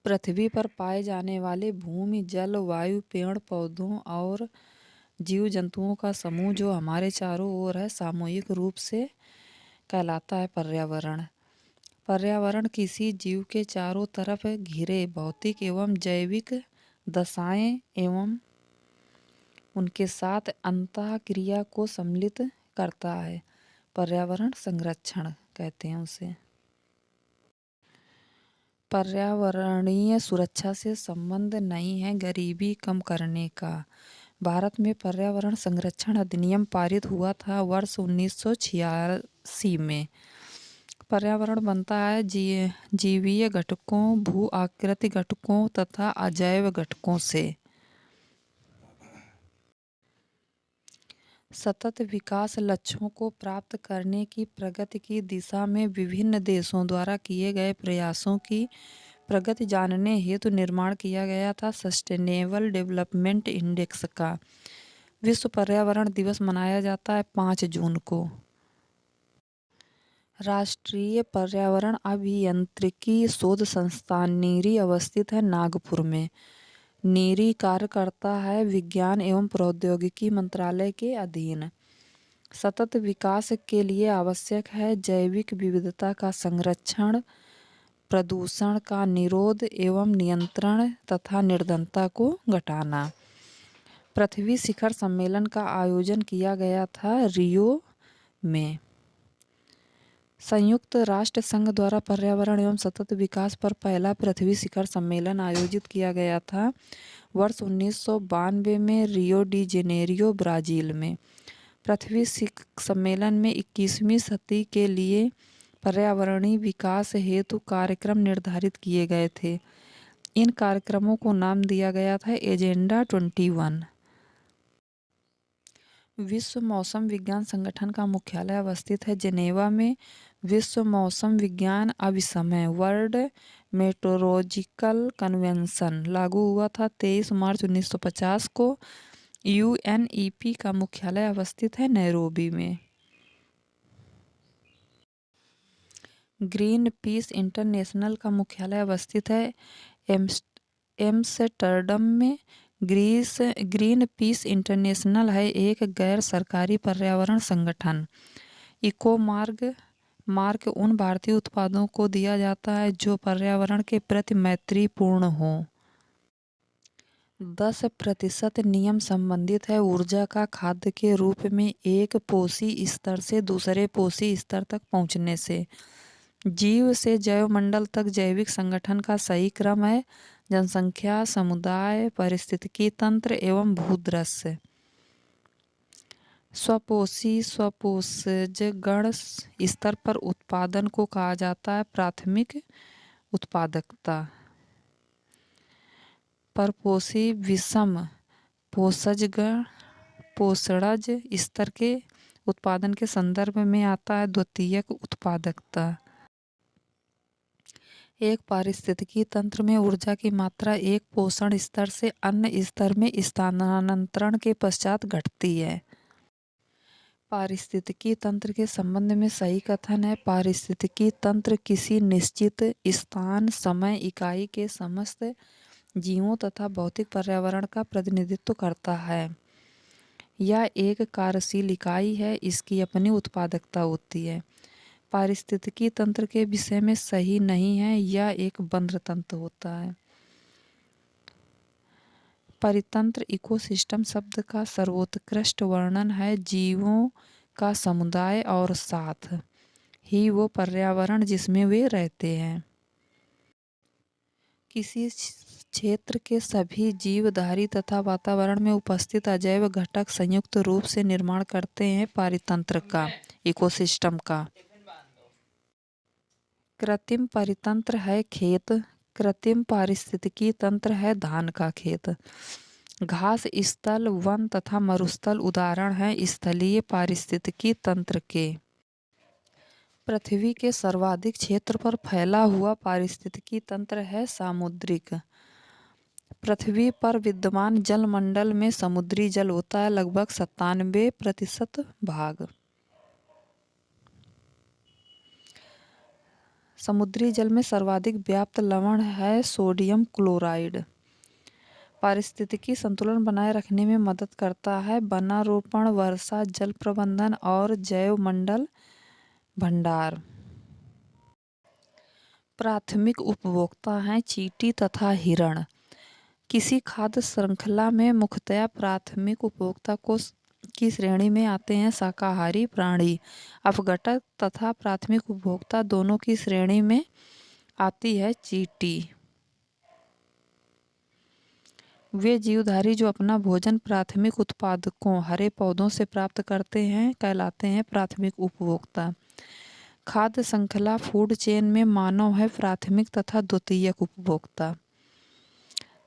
पृथ्वी पर पाए जाने वाले भूमि, जल, वायु, पेड़ पौधों और जीव जंतुओं का समूह जो हमारे चारों ओर है, सामूहिक रूप से कहलाता है पर्यावरण। पर्यावरण किसी जीव के चारों तरफ घिरे भौतिक एवं जैविक दशाएं एवं उनके साथ अंतःक्रिया को सम्मिलित करता है। पर्यावरण संरक्षण कहते हैं उसे। पर्यावरणीय सुरक्षा से संबंध नहीं है गरीबी कम करने का। भारत में पर्यावरण संरक्षण अधिनियम पारित हुआ था वर्ष 1986 में। पर्यावरण बनता है जीवीय घटकों, भू आकृति घटकों तथा अजैव घटकों से। सतत विकास लक्ष्यों को प्राप्त करने की प्रगति की दिशा में विभिन्न देशों द्वारा किए गए प्रयासों की प्रगति जानने हेतु निर्माण किया गया था सस्टेनेबल डेवलपमेंट इंडेक्स का। विश्व पर्यावरण दिवस मनाया जाता है 5 जून को। राष्ट्रीय पर्यावरण अभियांत्रिकी शोध संस्थान नीरी अवस्थित है नागपुर में। नीरी कार्य करता है विज्ञान एवं प्रौद्योगिकी मंत्रालय के अधीन। सतत विकास के लिए आवश्यक है जैविक विविधता का संरक्षण, प्रदूषण का निरोध एवं नियंत्रण तथा निर्धनता को घटाना। पृथ्वी शिखर सम्मेलन का आयोजन किया गया था रियो में। संयुक्त राष्ट्र संघ द्वारा पर्यावरण एवं सतत विकास पर पहला पृथ्वी शिखर सम्मेलन आयोजित किया गया था वर्ष 1992 में रियो डी जेनेरियो, ब्राजील में। पृथ्वी सम्मेलन में 21वीं सदी के लिए पर्यावरणीय विकास हेतु कार्यक्रम निर्धारित किए गए थे। इन कार्यक्रमों को नाम दिया गया था एजेंडा 21। विश्व मौसम विज्ञान संगठन का मुख्यालय अवस्थित है जेनेवा में। विश्व मौसम विज्ञान अभिसमय वर्ल्ड मेट्रोलॉजिकल कन्वेंशन लागू हुआ था 23 मार्च 1950 को। यूएनईपी का मुख्यालय अवस्थित है नैरोबी में। ग्रीन पीस इंटरनेशनल का मुख्यालय अवस्थित है एम्स्टर्डम में। ग्रीन पीस इंटरनेशनल है एक गैर सरकारी पर्यावरण संगठन। इको मार्क उन भारतीय उत्पादों को दिया जाता है जो पर्यावरण के प्रति मैत्रीपूर्ण हो। 10% नियम संबंधित है ऊर्जा का खाद्य के रूप में एक पोषी स्तर से दूसरे पोषी स्तर तक पहुंचने से। जीव से जैवमंडल तक जैविक संगठन का सही क्रम है जनसंख्या, समुदाय, पारिस्थितिकी तंत्र एवं भूदृश्य। स्वपोषजगण स्तर पर उत्पादन को कहा जाता है प्राथमिक उत्पादकता। परपोषी विषम पोषजगण स्तर के उत्पादन के संदर्भ में आता है द्वितीयक उत्पादकता। एक पारिस्थितिकी तंत्र में ऊर्जा की मात्रा एक पोषण स्तर से अन्य स्तर में स्थानांतरण के पश्चात घटती है। पारिस्थितिकी तंत्र के संबंध में सही कथन है पारिस्थितिकी तंत्र किसी निश्चित स्थान, समय, इकाई के समस्त जीवों तथा भौतिक पर्यावरण का प्रतिनिधित्व करता है। यह एक कार्यशील इकाई है, इसकी अपनी उत्पादकता होती है। पारिस्थितिकी तंत्र के विषय में सही नहीं है, यह एक बंद तंत्र होता है। परितंत्र इकोसिस्टम शब्द का सर्वोत्कृष्ट वर्णन है जीवों का समुदाय और साथ ही वो पर्यावरण जिसमें वे रहते हैं। किसी क्षेत्र के सभी जीवधारी तथा वातावरण में उपस्थित अजैव घटक संयुक्त रूप से निर्माण करते हैं परितंत्र का, इकोसिस्टम का। कृत्रिम परितंत्र है खेत, कृत्रिम पारिस्थितिकी तंत्र है धान का खेत। घास स्थल, वन तथा मरुस्थल उदाहरण हैं स्थलीय पारिस्थितिकी तंत्र के। पृथ्वी के सर्वाधिक क्षेत्र पर फैला हुआ पारिस्थितिकी तंत्र है सामुद्रिक। पृथ्वी पर विद्यमान जलमंडल में समुद्री जल होता है लगभग 97% भाग। समुद्री जल में सर्वाधिक व्याप्त लवण है सोडियम क्लोराइड। पारिस्थितिकी संतुलन बनाए रखने में मदद करता है वनारोपण, वर्षा जल प्रबंधन और जैव मंडल भंडार। प्राथमिक उपभोक्ता हैं चींटी तथा हिरण। किसी खाद्य श्रृंखला में मुख्यतया प्राथमिक उपभोक्ता की श्रेणी में आते हैं शाकाहारी प्राणी। अपघटक तथा प्राथमिक उपभोक्ता दोनों की श्रेणी में आती है चींटी। वे जीवधारी जो अपना भोजन प्राथमिक उत्पादकों हरे पौधों से प्राप्त करते हैं कहलाते हैं प्राथमिक उपभोक्ता। खाद्य श्रृंखला फूड चेन में मानव है प्राथमिक तथा द्वितीयक उपभोक्ता।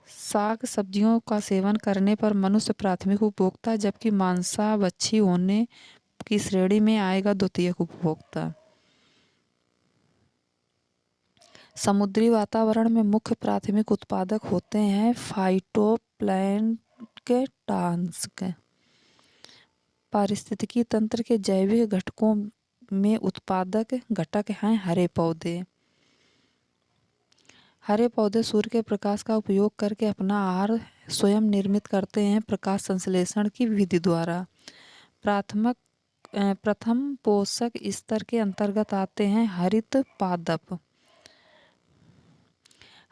साग सब्जियों का सेवन करने पर मनुष्य प्राथमिक उपभोक्ता जबकि मांसाहारी होने की श्रेणी में आएगा द्वितीयक उपभोक्ता। समुद्री वातावरण में मुख्य प्राथमिक उत्पादक होते हैं फाइटोप्लैंक्टन। पारिस्थितिकी तंत्र के जैविक घटकों में उत्पादक घटक हैं हरे पौधे। हरे पौधे सूर्य के प्रकाश का उपयोग करके अपना आहार स्वयं निर्मित करते हैं प्रकाश संश्लेषण की विधि द्वारा। प्रथम पोषक स्तर के अंतर्गत आते हैं हरित पादप।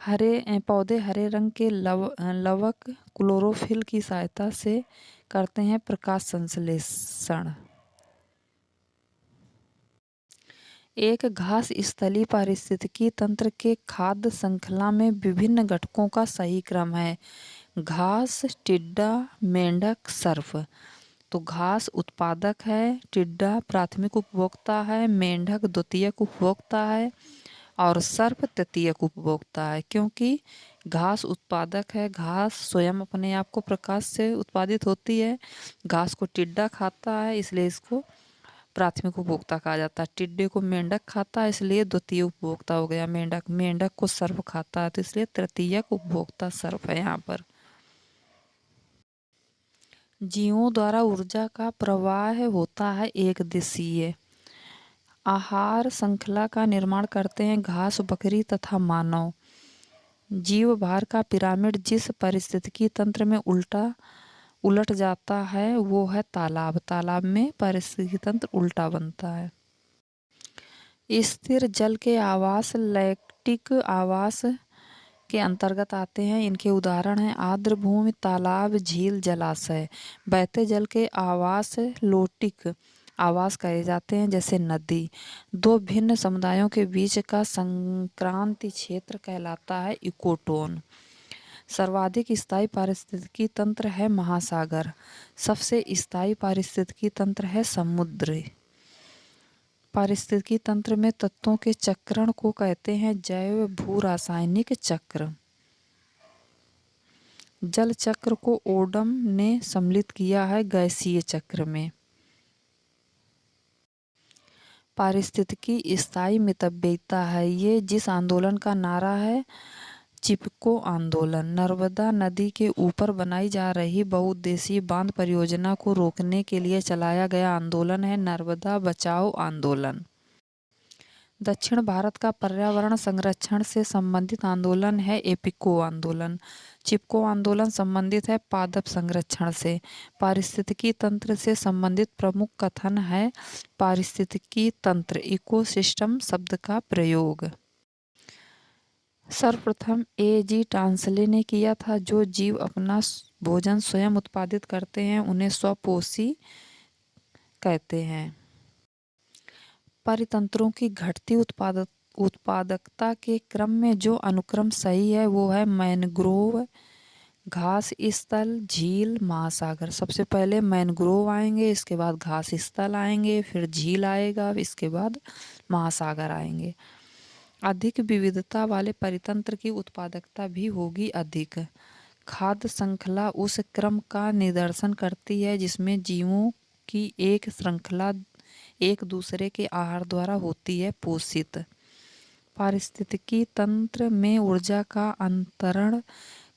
हरे पौधे हरे रंग के लवक क्लोरोफिल की सहायता से करते हैं प्रकाश संश्लेषण। एक घास स्थलीय पारिस्थितिकी तंत्र के खाद्य श्रृंखला में विभिन्न घटकों का सही क्रम है। घास, टिड्डा, मेंढक, सर्प। तो घास उत्पादक है, टिड्डा प्राथमिक उपभोक्ता है, मेंढक द्वितीयक उपभोक्ता है और सर्प तृतीयक उपभोक्ता है। क्योंकि घास उत्पादक है, घास स्वयं अपने आप को प्रकाश से उत्पादित होती है। घास को टिड्डा खाता है इसलिए इसको प्राथमिक उपभोक्ता कहा जाता है। टिड्डे को मेंढक खाता है इसलिए द्वितीय उपभोक्ता हो गया मेंढक। मेंढक को सर्प खाता है तो इसलिए तृतीयक उपभोक्ता सर्प है यहाँ पर। जीवों द्वारा ऊर्जा का प्रवाह होता है एक दिशीय। आहार श्रृंखला का निर्माण करते हैं घास, बकरी तथा मानव। जीव भार का पिरामिड जिस पारिस्थितिकी तंत्र में उलट जाता है वो है तालाब। तालाब में पारिस्थितिकी तंत्र उल्टा बनता है। स्थिर जल के आवास लैक्टिक आवास के अंतर्गत आते हैं। इनके उदाहरण हैं आर्द्र भूमि, तालाब, झील, जलाशय। बहते जल के आवास लोटिक आवास कहे जाते हैं जैसे नदी। दो भिन्न समुदायों के बीच का संक्रांति क्षेत्र कहलाता है इकोटोन। सर्वाधिक स्थायी पारिस्थितिकी तंत्र है महासागर। सबसे स्थायी पारिस्थितिकी तंत्र है समुद्र। पारिस्थितिकी तंत्र में तत्वों के चक्रण को कहते हैं जैव भू रासायनिक चक्र। जल चक्र को ओडम ने सम्मिलित किया है गैसीय चक्र में। पारिस्थितिकी स्थायी मितव्ययिता है। ये जिस आंदोलन का नारा है चिपको आंदोलन। नर्मदा नदी के ऊपर बनाई जा रही बहुउद्देशीय बांध परियोजना को रोकने के लिए चलाया गया आंदोलन है नर्मदा बचाओ आंदोलन। दक्षिण भारत का पर्यावरण संरक्षण से संबंधित आंदोलन है एपिको आंदोलन। चिपको आंदोलन संबंधित है पादप संरक्षण से। पारिस्थितिकी तंत्र से संबंधित प्रमुख कथन है पारिस्थितिकी तंत्र इकोसिस्टम शब्द का प्रयोग सर्वप्रथम A.G. टांसले ने किया था। जो जीव अपना भोजन स्वयं उत्पादित करते हैं उन्हें स्वपोषी कहते हैं। परितंत्रों की घटती उत्पादकता के क्रम में जो अनुक्रम सही है वो है मैनग्रोव, घास स्थल, झील, महासागर। सबसे पहले मैनग्रोव आएंगे, इसके बाद घास स्थल आएंगे, फिर झील आएगा, इसके बाद महासागर आएंगे। अधिक विविधता वाले परितंत्र की उत्पादकता भी होगी अधिक। खाद्य श्रृंखला उस क्रम का निदर्शन करती है जिसमें जीवों की एक श्रृंखला एक दूसरे के आहार द्वारा होती है पोषित। पारिस्थितिकी तंत्र में ऊर्जा का अंतरण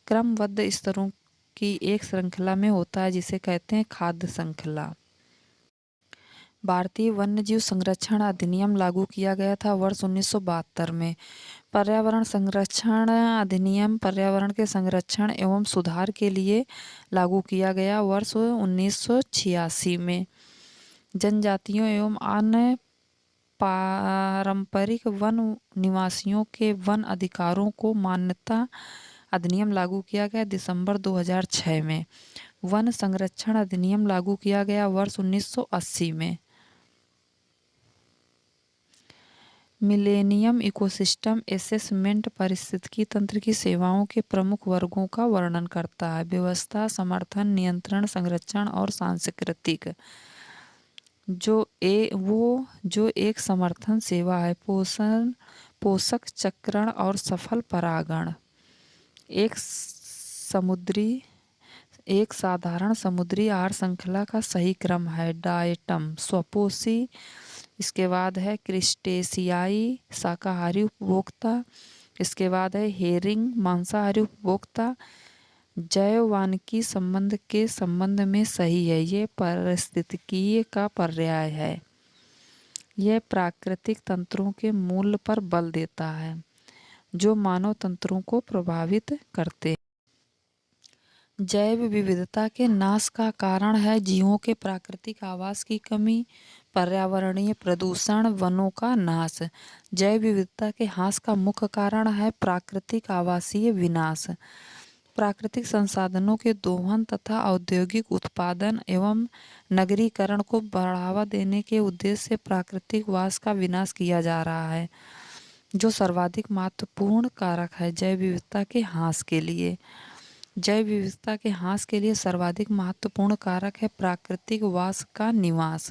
क्रमबद्ध स्तरों की एक श्रृंखला में होता है जिसे कहते हैं खाद्य श्रृंखला। भारतीय वन्यजीव संरक्षण अधिनियम लागू किया गया था वर्ष 1972 में। पर्यावरण संरक्षण अधिनियम पर्यावरण के संरक्षण एवं सुधार के लिए लागू किया गया वर्ष 1986 में। जनजातियों एवं अन्य पारंपरिक वन निवासियों के वन अधिकारों को मान्यता अधिनियम लागू किया गया दिसंबर 2006 में। वन संरक्षण अधिनियम लागू किया गया वर्ष 1980 में। मिलेनियम इकोसिस्टम एसेसमेंट पारिस्थितिकी तंत्र की सेवाओं के प्रमुख वर्गों का वर्णन करता है। व्यवस्था, समर्थन, नियंत्रण, संरक्षण और सांस्कृतिक। जो एक समर्थन सेवा है, पोषण, पोषक चक्रण और सफल परागण। एक साधारण समुद्री आहार श्रृंखला का सही क्रम है। डायटम स्वपोषी, इसके बाद है क्रिस्टेशियाई शाकाहारी उपभोक्ता, इसके बाद है हेरिंग मांसाहारी उपभोक्ता। जैववानिकी संबंध के संबंध में सही है। ये पारिस्थितिकीय का पर्याय है। यह प्राकृतिक तंत्रों के मूल्य पर बल देता है जो मानव तंत्रों को प्रभावित करते हैं। जैव विविधता के नाश का कारण है जीवों के प्राकृतिक आवास की कमी, पर्यावरणीय प्रदूषण, वनों का नाश। जैव विविधता के ह्रास का मुख्य कारण है प्राकृतिक आवासीय विनाश। प्राकृतिक संसाधनों के दोहन तथा औद्योगिक उत्पादन एवं नगरीकरण को बढ़ावा देने के उद्देश्य से प्राकृतिक वास का विनाश किया जा रहा है, जो सर्वाधिक महत्वपूर्ण कारक है जैव विविधता के ह्रास के लिए। जैव विविधता के ह्रास के लिए सर्वाधिक महत्वपूर्ण कारक है प्राकृतिक वास का निवास।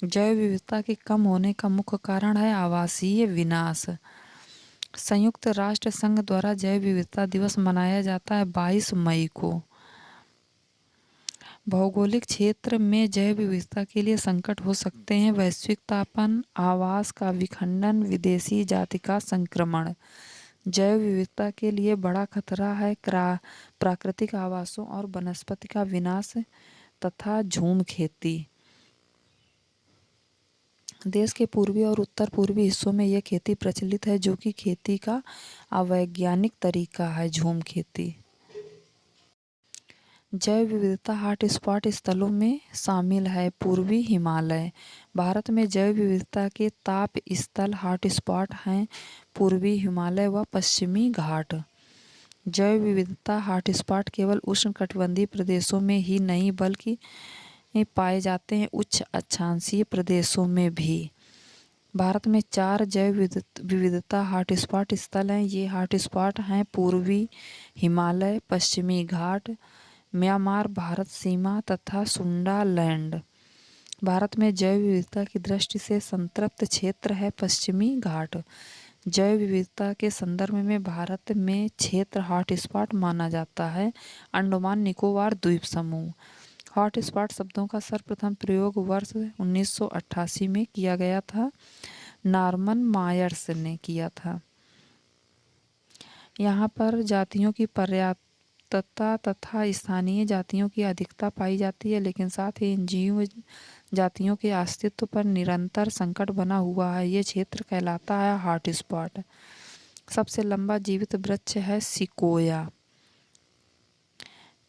जैव विविधता के कम होने का मुख्य कारण है आवासीय विनाश। संयुक्त राष्ट्र संघ द्वारा जैव विविधता दिवस मनाया जाता है 22 मई को। भौगोलिक क्षेत्र में जैव विविधता के लिए संकट हो सकते हैं वैश्विक तापन, आवास का विखंडन, विदेशी जाति का संक्रमण। जैव विविधता के लिए बड़ा खतरा है प्राकृतिक आवासों और वनस्पति का विनाश तथा झूम खेती। देश के पूर्वी और उत्तर पूर्वी हिस्सों में यह खेती प्रचलित है, जो कि खेती का अवैज्ञानिक तरीका है, झूम खेती। जैव विविधता हॉटस्पॉट स्थलों में शामिल है पूर्वी हिमालय। भारत में जैव विविधता के ताप स्थल हॉटस्पॉट हैं पूर्वी हिमालय व पश्चिमी घाट। जैव विविधता हॉटस्पॉट केवल उष्णकटिबंधीय प्रदेशों में ही नहीं बल्कि पाए जाते हैं उच्च अक्षांशीय प्रदेशों में भी। भारत में 4 जैव विविधता हॉटस्पॉट स्थल हैं। ये हॉटस्पॉट हैं पूर्वी हिमालय, पश्चिमी घाट, म्यांमार भारत सीमा तथा सुंडालैंड। भारत में जैव विविधता की दृष्टि से संतृप्त क्षेत्र है पश्चिमी घाट। जैव विविधता के संदर्भ में भारत में क्षेत्र हॉटस्पॉट माना जाता है अंडमान निकोबार द्वीप समूह। हॉटस्पॉट शब्दों का सर्वप्रथम प्रयोग वर्ष 1988 में किया गया था, नॉर्मन मायर्स ने किया था। यहाँ पर जातियों की पर्याप्तता तथा स्थानीय जातियों की अधिकता पाई जाती है, लेकिन साथ ही इन जीव जातियों के अस्तित्व पर निरंतर संकट बना हुआ है। ये क्षेत्र कहलाता है हॉटस्पॉट। सबसे लंबा जीवित वृक्ष है सिकोया।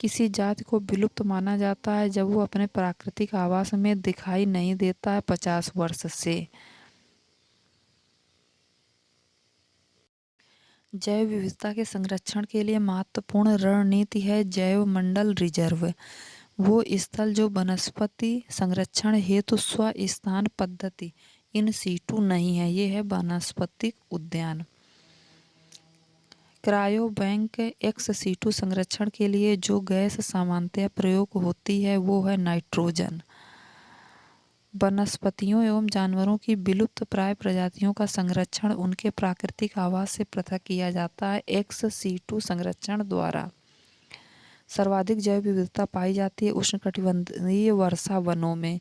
किसी जाति को विलुप्त माना जाता है जब वो अपने प्राकृतिक आवास में दिखाई नहीं देता है 50 वर्ष से। जैव विविधता के संरक्षण के लिए महत्वपूर्ण रणनीति है जैव मंडल रिजर्व। वो स्थल जो वनस्पति संरक्षण हेतु स्व स्थान पद्धति इन सीटू नहीं है, ये है वनस्पतिक उद्यान। क्रायो बैंक एक्स सीटू संरक्षण के लिए जो गैस सामान्यतः प्रयोग होती है वो है नाइट्रोजन। वनस्पतियों एवं जानवरों की विलुप्त प्राय प्रजातियों का संरक्षण उनके प्राकृतिक आवास से पृथक किया जाता है एक्स सीटू संरक्षण द्वारा। सर्वाधिक जैव विविधता पाई जाती है उष्णकटिबंधीय वर्षा वनों में।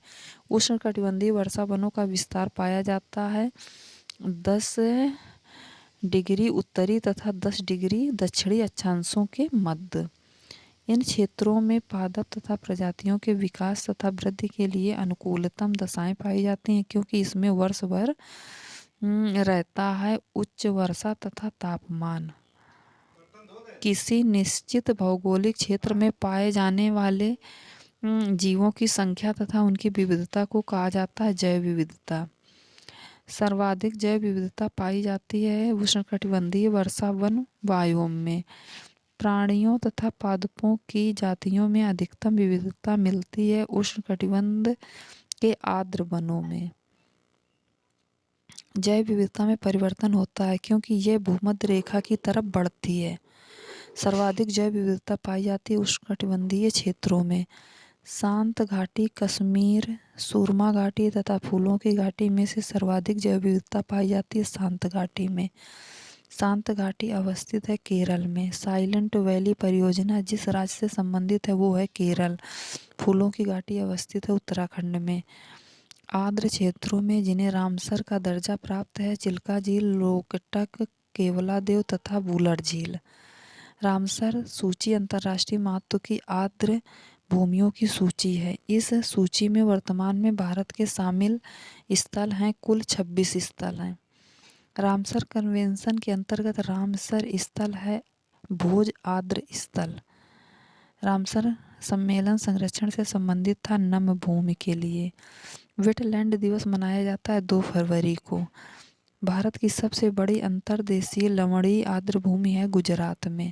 उष्णकटिबंधीय वर्षा वनों का विस्तार पाया जाता है 10 डिग्री उत्तरी तथा 10 डिग्री दक्षिणी अक्षांशों के मध्य। इन क्षेत्रों में पादप तथा प्रजातियों के विकास तथा वृद्धि के लिए अनुकूलतम दशाएं पाई जाती हैं, क्योंकि इसमें वर्ष भर रहता है उच्च वर्षा तथा तापमान। किसी निश्चित भौगोलिक क्षेत्र में पाए जाने वाले जीवों की संख्या तथा उनकी विविधता को कहा जाता है जैव विविधता। सर्वाधिक जैव विविधता पाई जाती है उष्णकटिबंधीय वर्षावन वायुओं में। प्राणियों तथा पादपों की जातियों में अधिकतम विविधता मिलती है उष्णकटिबंध के आर्द्र वनों में। जैव विविधता में परिवर्तन होता है क्योंकि यह भूमध्य रेखा की तरफ बढ़ती है। सर्वाधिक जैव विविधता पाई जाती है उष्णकटिबंधीय क्षेत्रों में। शांत घाटी, कश्मीर, सुरमा घाटी तथा फूलों की घाटी में से सर्वाधिक जैव विविधता पाई जाती है शांत घाटी में। शांत घाटी अवस्थित है केरल में। साइलेंट वैली परियोजना जिस राज्य से संबंधित है वो है केरल। फूलों की घाटी अवस्थित है उत्तराखंड में। आर्द्र क्षेत्रों में जिन्हें रामसर का दर्जा प्राप्त है चिल्का झील, लोकटक, केवलादेव तथा वुलर झील। रामसर सूची अंतर्राष्ट्रीय महत्व की आर्द्र भूमियों की सूची है। इस सूची में वर्तमान में भारत के शामिल स्थल हैं। कुल 26 स्थल हैं। रामसर कन्वेंशन के अंतर्गत रामसर स्थल है भोज आर्द्र स्थल। रामसर सम्मेलन संरक्षण से संबंधित था नम भूमि के लिए। वेटलैंड दिवस मनाया जाता है 2 फरवरी को। भारत की सबसे बड़ी अंतर्देशीय लवणीय आर्द्र भूमि है गुजरात में।